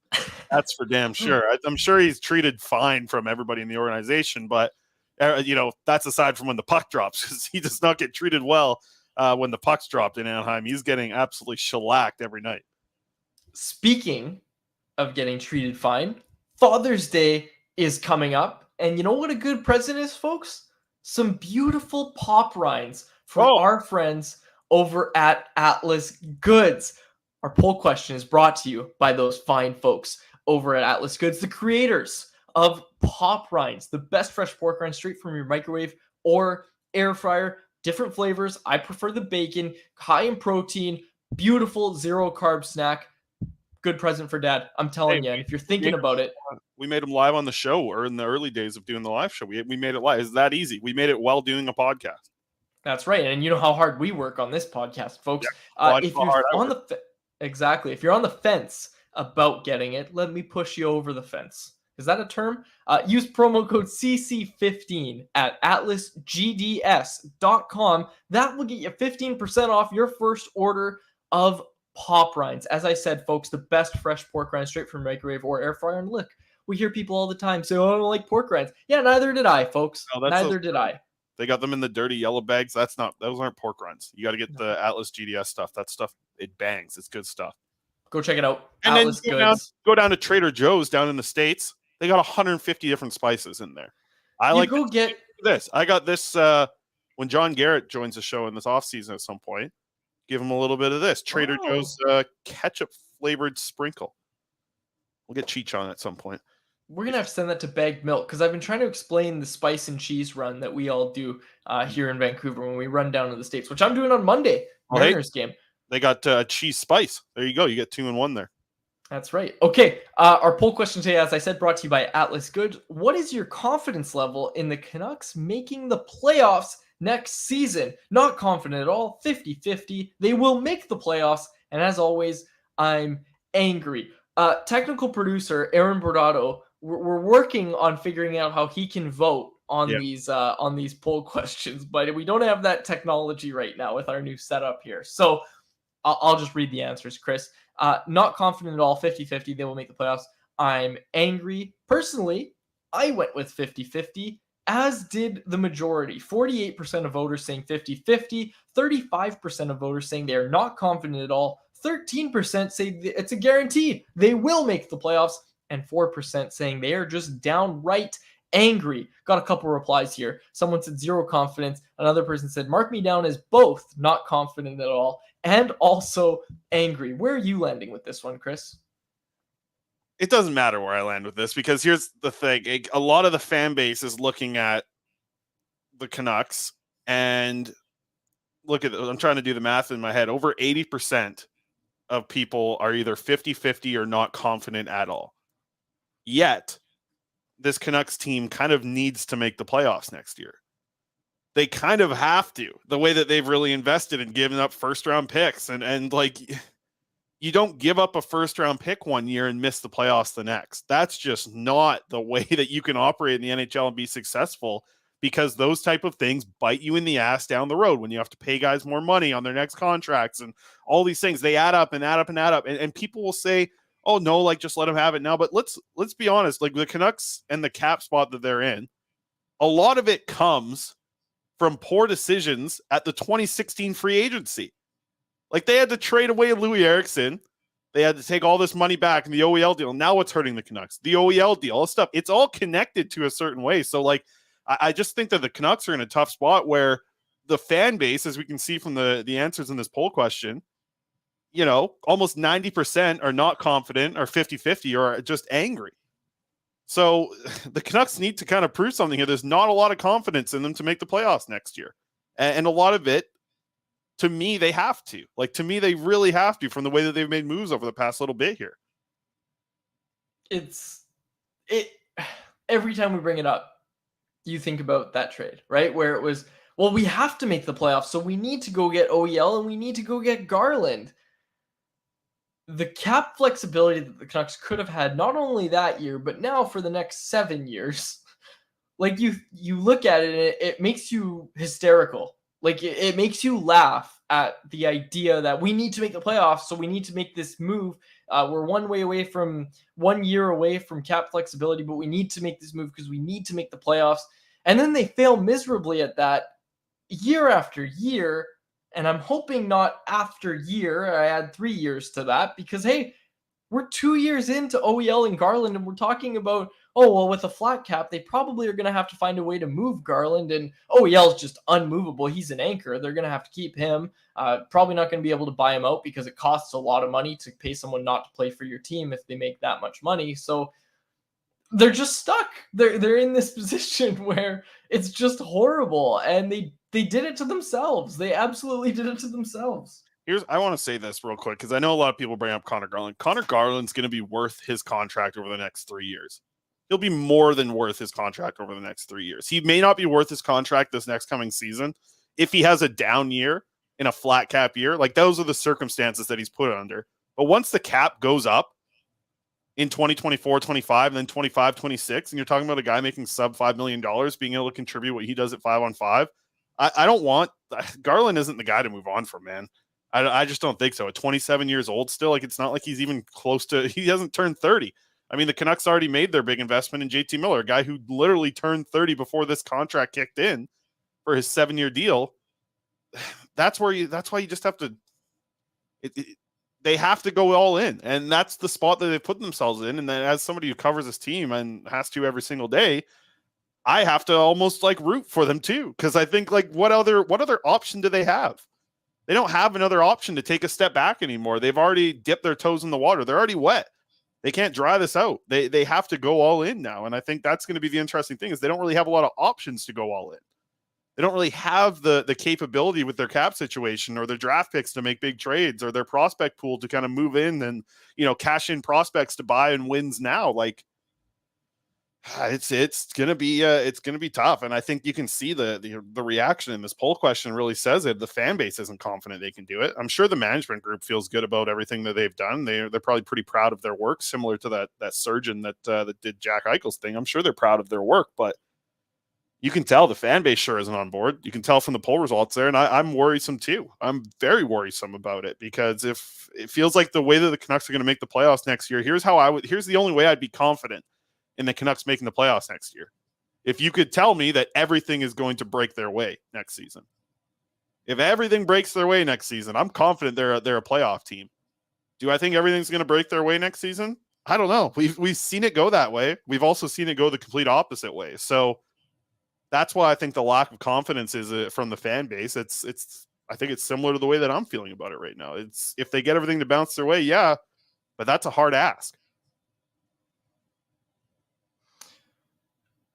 That's for damn sure. I'm sure he's treated fine from everybody in the organization, but that's aside from when the puck drops, because he does not get treated well when the puck's dropped in Anaheim. He's getting absolutely shellacked every night. Speaking of getting treated fine, Father's Day is coming up. And you know what a good present is, folks? Some beautiful pop rinds from Oh, our friends over at Atlas Goods. Our poll question is brought to you by those fine folks over at Atlas Goods, the creators of pop rinds, the best fresh pork rind straight from your microwave or air fryer. Different flavors. I prefer the bacon, high in protein, beautiful zero carb snack. Good present for dad. I'm hey, telling you. And if you're thinking about it, we made them live on the show, or in the early days of doing the live show. We made it live. It's that easy. We made it while doing a podcast. that's right. And you know how hard we work on this podcast, folks. Yeah. Well, If you're on the exactly, if you're on the fence about getting it, let me push you over the fence. Is that a term? Use promo code CC15 at atlasgds.com. That will get you 15% off your first order of pop rinds. As I said, folks, the best fresh pork rinds straight from microwave or air fryer. And look, we hear people all the time say, "Oh, I don't like pork rinds." Yeah, neither did I, folks. Neither did I. They got them in the dirty yellow bags. Those aren't pork rinds. You got to get the Atlas GDS stuff. That stuff, it bangs. It's good stuff. Go check it out. And Atlas then Goods. go down to Trader Joe's down in the States. They got 150 different spices in there. Get this. I got this when John Garrett joins the show in this offseason at some point. Give him a little bit of this. Trader Joe's ketchup flavored sprinkle. We'll get Cheech on at some point. We're going to have to send that to Bagged Milk because I've been trying to explain the spice and cheese run that we all do here in Vancouver when we run down to the States, which I'm doing on Monday. Mariners game. They got cheese spice. There you go. You get 2 in 1 there. That's right. Okay. Our poll question today, as I said, brought to you by Atlas Goods. What is your confidence level in the Canucks making the playoffs next season? Not confident at all. 50-50. They will make the playoffs. And as always, I'm angry. Technical producer Aaron Bordado, we're working on figuring out how he can vote on these poll questions, but we don't have that technology right now with our new setup here. So I'll just read the answers, Chris. Not confident at all, 50-50. They will make the playoffs. I'm angry. Personally, I went with 50-50, as did the majority. 48% of voters saying 50-50, 35% of voters saying they are not confident at all, 13% say it's a guarantee they will make the playoffs, and 4% saying they are just downright angry. Got a couple replies here. Someone said zero confidence. Another person said, mark me down as both not confident at all and also angry. Where are you landing with this one, Chris? It doesn't matter where I land with this because here's the thing. A lot of the fan base is looking at the Canucks and I'm trying to do the math in my head. Over 80% of people are either 50-50 or not confident at all. Yet, this Canucks team kind of needs to make the playoffs next year. They kind of have to, the way that they've really invested in giving up first-round picks. And like, you don't give up a first-round pick one year and miss the playoffs the next. That's just not the way that you can operate in the NHL and be successful, because those type of things bite you in the ass down the road when you have to pay guys more money on their next contracts and all these things. They add up and add up and add up. And people will say, oh no, like just let them have it now. But let's be honest, like the Canucks and the cap spot that they're in, a lot of it comes from poor decisions at the 2016 free agency. Like they had to trade away Louis Eriksson. They had to take all this money back in the OEL deal. Now what's hurting the Canucks? The OEL deal, all this stuff. It's all connected to a certain way. So like, I just think that the Canucks are in a tough spot where the fan base, as we can see from the answers in this poll question, you know, almost 90% are not confident, or 50-50 or just angry. So the Canucks need to kind of prove something here. There's not a lot of confidence in them to make the playoffs next year. And a lot of it, to me, they have to. Like, to me, they really have to, from the way that they've made moves over the past little bit here. Every time we bring it up, you think about that trade, right? Where it was, well, we have to make the playoffs, so we need to go get OEL and we need to go get Garland. The cap flexibility that the Canucks could have had, not only that year, but now for the next 7 years. Like you look at it and it makes you hysterical. Like it makes you laugh at the idea that we need to make the playoffs, so we need to make this move. We're 1 year away from cap flexibility, but we need to make this move because we need to make the playoffs. And then they fail miserably at that year after year. And I'm hoping not after year. I add 3 years to that because, hey, We're 2 years into OEL and Garland, and we're talking about, oh, well, with a flat cap, they probably are going to have to find a way to move Garland, and OEL is just unmovable. He's an anchor. They're going to have to keep him. Probably not going to be able to buy him out because it costs a lot of money to pay someone not to play for your team if they make that much money. So they're just stuck. They're in this position where it's just horrible, and they did it to themselves. They absolutely did it to themselves. I want to say this real quick because I know a lot of people bring up Connor Garland. Connor Garland's going to be worth his contract over the next 3 years. He'll be more than worth his contract over the next 3 years. He may not be worth his contract this next coming season if he has a down year in a flat cap year. Like, those are the circumstances that he's put under. But once the cap goes up in 2024, 25, and then 25, 26, and you're talking about a guy making sub $5 million being able to contribute what he does at 5-on-5, I don't want Garland isn't the guy to move on from, man. I just don't think so. At 27 years old still, like, it's not like he's even close to, he hasn't turned 30. I mean, the Canucks already made their big investment in JT Miller, a guy who literally turned 30 before this contract kicked in for his 7-year deal. That's why you just have to, they have to go all in. And that's the spot that they've put themselves in. And then, as somebody who covers this team and has to every single day, I have to almost like root for them too. Cause I think, like, what other option do they have? They don't have another option to take a step back anymore. They've already dipped their toes in the water. They're already wet. They can't dry this out. They have to go all in now. And I think that's going to be the interesting thing, is they don't really have a lot of options to go all in. They don't really have the capability with their cap situation or their draft picks to make big trades, or their prospect pool to kind of move in and, cash in prospects to buy and wins now. Like, it's gonna be tough, and I think you can see the reaction in this poll question really says it. The fan base isn't confident they can do it. I'm sure the management group feels good about everything that they've done. They're probably pretty proud of their work, similar to that surgeon that did Jack Eichel's thing. I'm sure they're proud of their work, but you can tell the fan base sure isn't on board. You can tell from the poll results there, and I'm worrisome too. I'm very worrisome about it, because if it feels like the way that the Canucks are going to make the playoffs next year, here's the only way I'd be confident in the Canucks making the playoffs next year. If you could tell me that everything is going to break their way next season. If everything breaks their way next season, I'm confident they're a playoff team. Do I think everything's going to break their way next season? I don't know. We've seen it go that way. We've also seen it go the complete opposite way. So that's why I think the lack of confidence is from the fan base. I think it's similar to the way that I'm feeling about it right now. It's, if they get everything to bounce their way, yeah, but that's a hard ask.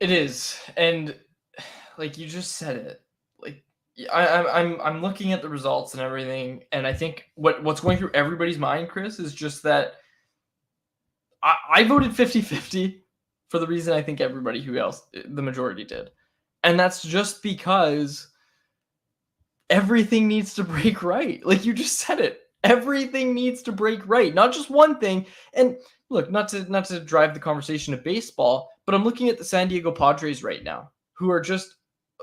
It is, and like you just said it, like I'm looking at the results and everything, and I think what's going through everybody's mind, Chris, is just that I voted 50-50 for the reason I think everybody the majority did, and that's just because everything needs to break right. Like you just said it, everything needs to break right, not just one thing. And look, not to drive the conversation to baseball, but I'm looking at the San Diego Padres right now, who are just,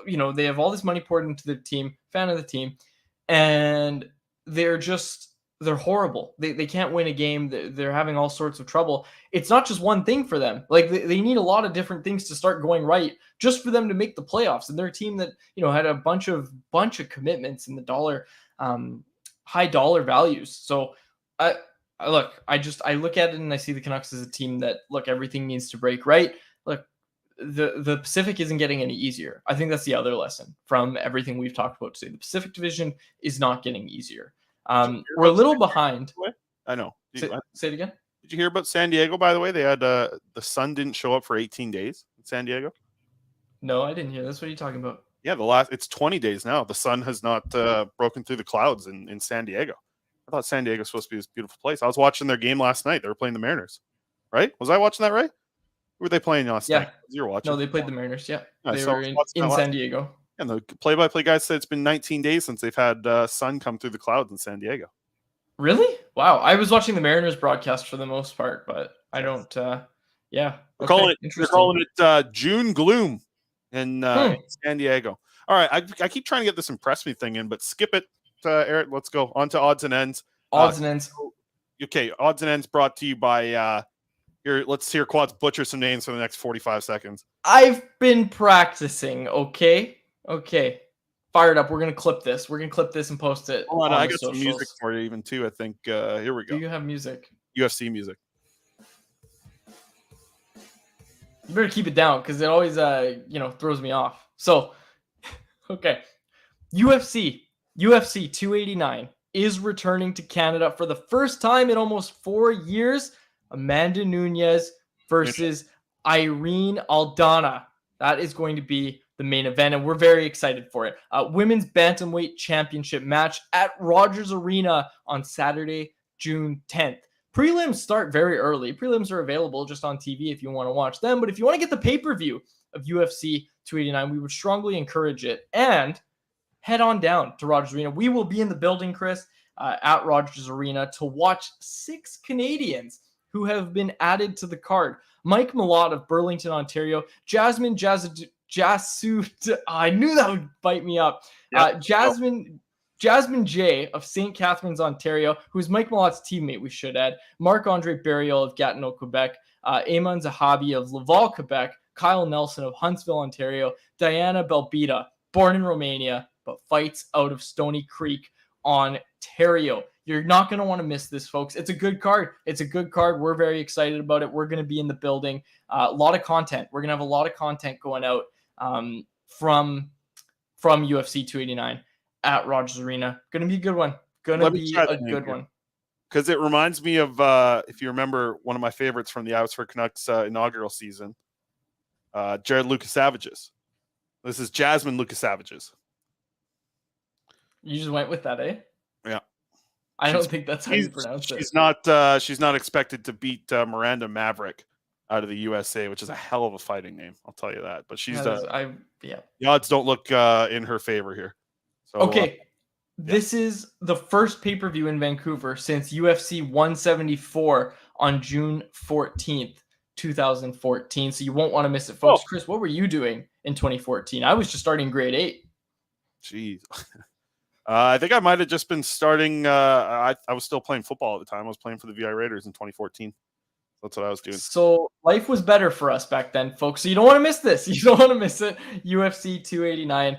they have all this money poured into the team, fan of the team, and they're horrible. They can't win a game. They're having all sorts of trouble. It's not just one thing for them. Like they need a lot of different things to start going right just for them to make the playoffs. And they're a team that, had a bunch of commitments in the dollar, high dollar values. So I look at it and I see the Canucks as a team that, look, everything needs to break right. Look, the Pacific isn't getting any easier. I think that's the other lesson from everything we've talked about today. The Pacific Division is not getting easier. We're a little behind. I know. Say it again. Did you hear about San Diego, by the way? They had the sun didn't show up for 18 days in San Diego. No, I didn't hear this. What are you talking about? Yeah, it's 20 days now. The sun has not broken through the clouds in San Diego. I thought San Diego was supposed to be this beautiful place. I was watching their game last night. They were playing the Mariners, right? Was I watching that right? Who were they playing last night? You were watching. No, they played the Mariners. Yeah, they so were in San Diego. And the play-by-play guy said it's been 19 days since they've had sun come through the clouds in San Diego. Really? Wow. I was watching the Mariners broadcast for the most part, but I don't. Yeah. They're calling it June gloom in San Diego. All right. I keep trying to get this impress me thing in, but skip it, Eric. Let's go on to odds and ends. Odds and ends. Okay. Odds and ends brought to you by let's hear Quads butcher some names for the next 45 seconds. I've been practicing. Okay. Fired up. We're going to clip this. And post it. Hold on. I got some music for you even too, I think. Here we go. Do you have music? UFC music. You better keep it down because it always, throws me off. So, okay. UFC 289 is returning to Canada for the first time in almost 4 years. Amanda Nunes versus Irene Aldana. That is going to be the main event, and we're very excited for it. Women's Bantamweight Championship match at Rogers Arena on Saturday, June 10th. Prelims start very early. Prelims are available just on TV if you want to watch them, but if you want to get the pay-per-view of UFC 289, we would strongly encourage it. And head on down to Rogers Arena. We will be in the building, Chris, at Rogers Arena to watch 6 Canadians who have been added to the card. Mike Malott of Burlington, Ontario. Jasmine Jasu. I knew that would bite me up. Yep. Jasmine J of St. Catharines, Ontario, who's Mike Malott's teammate, we should add. Marc-Andre Burial of Gatineau, Quebec. Eamon Zahabi of Laval, Quebec. Kyle Nelson of Huntsville, Ontario. Diana Belbita, born in Romania, but fights out of Stony Creek, Ontario. You're not going to want to miss this, folks. It's a good card. We're very excited about it. We're going to be in the building. A lot of content. We're going to have a lot of content going out from UFC 289 at Rogers Arena. Going to be a good one. Because it reminds me of, if you remember, one of my favorites from the Abbotsford Canucks inaugural season, Jared Lukasavages. This is Jasmine Lukasavages. You just went with that, eh? Yeah. I don't think that's how you pronounce it. She's not expected to beat Miranda Maverick out of the USA, which is a hell of a fighting name. I'll tell you that. But she's the odds don't look in her favor here. So, okay. This is the first pay-per-view in Vancouver since UFC 174 on June 14th, 2014. So you won't want to miss it, folks. Chris, what were you doing in 2014? I was just starting grade 8. Jeez. I think I might have just been starting. I was still playing football at the time. I was playing for the VI Raiders in 2014. That's what I was doing. So life was better for us back then, folks. So you don't want to miss this. You don't want to miss it. UFC 289,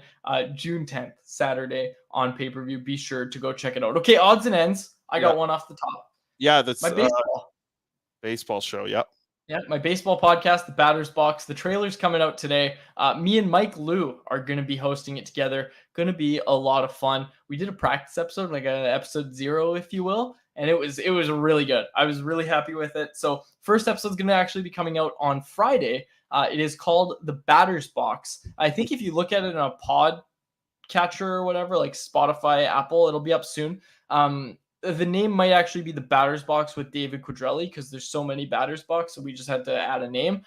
June 10th, Saturday on pay-per-view. Be sure to go check it out. Okay, odds and ends. I got one off the top. Yeah, that's my baseball show. Yep. Yeah, my baseball podcast, The Batter's Box. The trailer's coming out today. Me and Mike Liu are going to be hosting it together. Going to be a lot of fun. We did a practice episode, like an episode 0, if you will, and it was really good. I was really happy with it. So first episode is going to actually be coming out on Friday. It is called The Batter's Box. I think if you look at it in a pod catcher or whatever, like Spotify, Apple, it'll be up soon. The name might actually be The Batter's Box with David Quadrelli because there's so many Batter's Box, so we just had to add a name.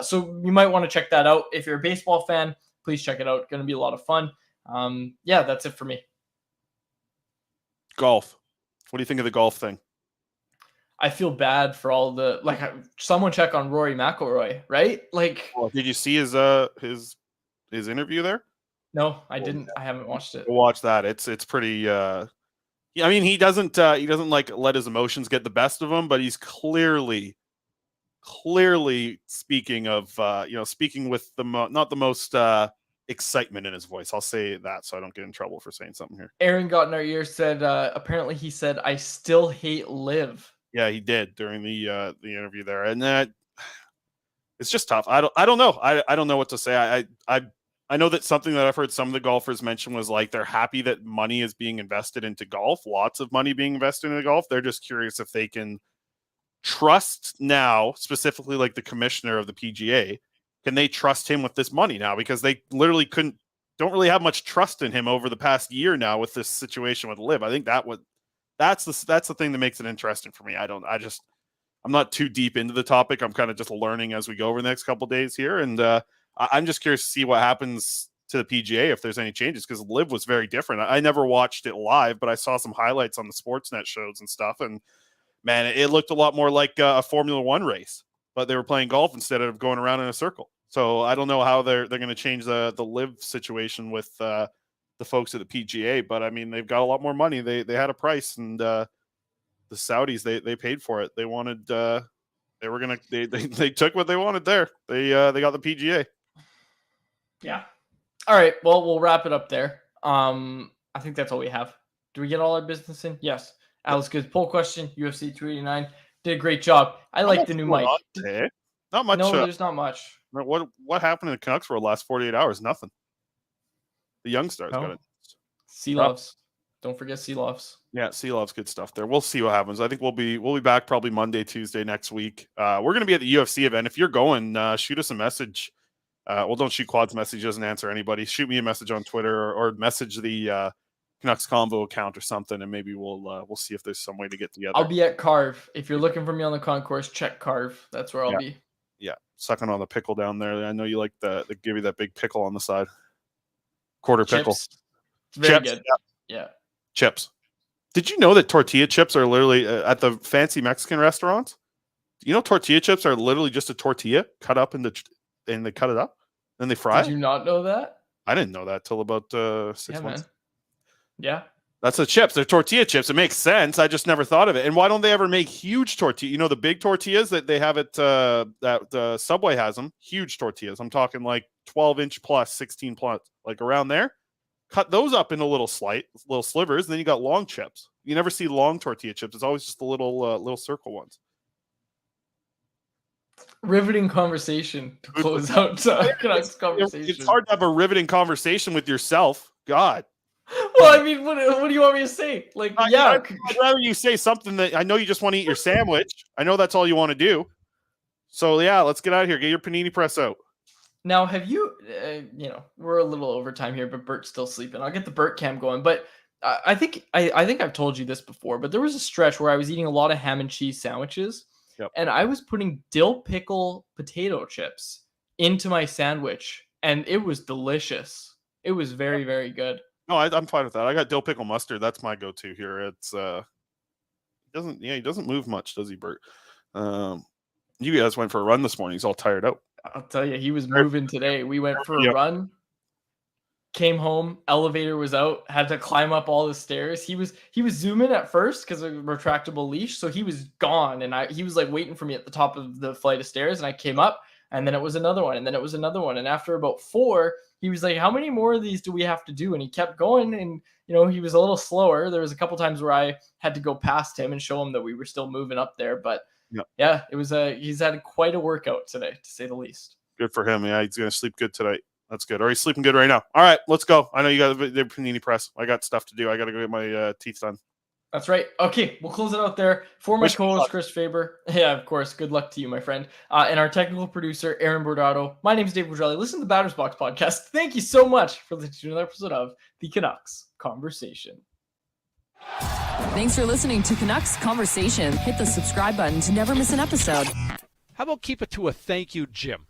So you might want to check that out. If you're a baseball fan, please check it out. Going to be a lot of fun. Yeah, that's it for me. Golf. What do you think of the golf thing? I feel bad for all the someone check on Rory McIlroy, right? Did you see his interview there? No, I didn't. I haven't watched it. Watch that. It's pretty. I mean, he doesn't like let his emotions get the best of him, but he's clearly speaking of speaking with not the most excitement in his voice. I'll say that so I don't get in trouble for saying something here. Aaron got in our ear said apparently he said I still hate Liv. Yeah, he did during the interview there, and that it's just tough. I don't know. I don't know what to say. I know that something that I've heard some of the golfers mention was like they're happy that money is being invested into golf, lots of money being invested into golf. They're just curious if they can trust now, specifically like the commissioner of the PGA, can they trust him with this money now? Because they literally don't really have much trust in him over the past year now with this situation with Liv. I think that's the thing that makes it interesting for me. I'm not too deep into the topic. I'm kind of just learning as we go over the next couple of days here. And, I'm just curious to see what happens to the PGA if there's any changes because Liv was very different. I never watched it live, but I saw some highlights on the Sportsnet shows and stuff. And man, it looked a lot more like a Formula One race, but they were playing golf instead of going around in a circle. So I don't know how they're going to change the Liv situation with the folks at the PGA, but I mean, they've got a lot more money. They had a price, and the Saudis they paid for it. They wanted they took what they wanted there. They got the PGA. Yeah. All right. Well, we'll wrap it up there. I think that's all we have. Do we get all our business in? Yes. Alice, good poll question. UFC 289 did a great job. I like the new mic. Not much. No, there's not much. What happened in the Canucks for the last 48 hours? Nothing. The young stars got it. Sealoves. Don't forget Sealoves. Yeah, Sealoves, good stuff there. We'll see what happens. I think we'll be back probably Monday, Tuesday next week. We're going to be at the UFC event. If you're going, shoot us a message. Don't shoot Quads message. Doesn't answer anybody. Shoot me a message on Twitter or message the Canucks Convo account or something, and maybe we'll see if there's some way to get together. I'll be at Carve. If you're looking for me on the concourse, check Carve. That's where I'll be. Yeah, sucking on the pickle down there. I know you like the give you that big pickle on the side. Quarter pickle. It's very good. Yeah. Chips. Did you know that tortilla chips are literally at the fancy Mexican restaurants? You know, tortilla chips are literally just a tortilla cut up and they cut it up, then they fry it. Did you not know that? I didn't know that till about 6 months. Man. Yeah. That's the chips. They're tortilla chips. It makes sense. I just never thought of it. And why don't they ever make huge tortilla? You know, the big tortillas that they have at that Subway has them. Huge tortillas. I'm talking like 12-inch plus, 16 plus, like around there. Cut those up into little slivers, and then you got long chips. You never see long tortilla chips. It's always just the little circle ones. Riveting conversation to close out Canucks conversation. It's hard to have a riveting conversation with yourself. God. Well, I mean, what do you want me to say? Like, I'd rather you say something that I know you just want to eat your sandwich. I know that's all you want to do. So yeah, let's get out of here. Get your panini press out. Now, have you, we're a little over time here, but Bert's still sleeping. I'll get the Bert cam going. But I think I've told you this before, but there was a stretch where I was eating a lot of ham and cheese sandwiches. Yep. And I was putting dill pickle potato chips into my sandwich, and it was delicious. It was very, very good. No, I'm fine with that. I got dill pickle mustard. That's my go-to here. It's he doesn't move much, does he, Bert? You guys went for a run this morning. He's all tired out. I'll tell you, he was moving today. We went for a run, came home, elevator was out, had to climb up all the stairs. He was zooming at first because of a retractable leash, so he was gone, and he was like waiting for me at the top of the flight of stairs, and I came up, and then it was another one, and then it was another one, and after about 4, he was like, "How many more of these do we have to do?" And he kept going, and he was a little slower. There was a couple times where I had to go past him and show him that we were still moving up there, but yeah, it was he's had quite a workout today, to say the least. Good for him. Yeah, he's gonna sleep good tonight. That's good. Or he's sleeping good right now. All right, let's go. I know you got the panini press. I got stuff to do. I got to go get my teeth done. That's right. Okay, we'll close it out there. For my co-host, Chris Faber. Yeah, of course. Good luck to you, my friend. And our technical producer, Aaron Bordado. My name is Dave Bourgelli. Listen to the Batters Box podcast. Thank you so much for listening to another episode of the Canucks Conversation. Thanks for listening to Canucks Conversation. Hit the subscribe button to never miss an episode. How about keep it to a thank you, Jim?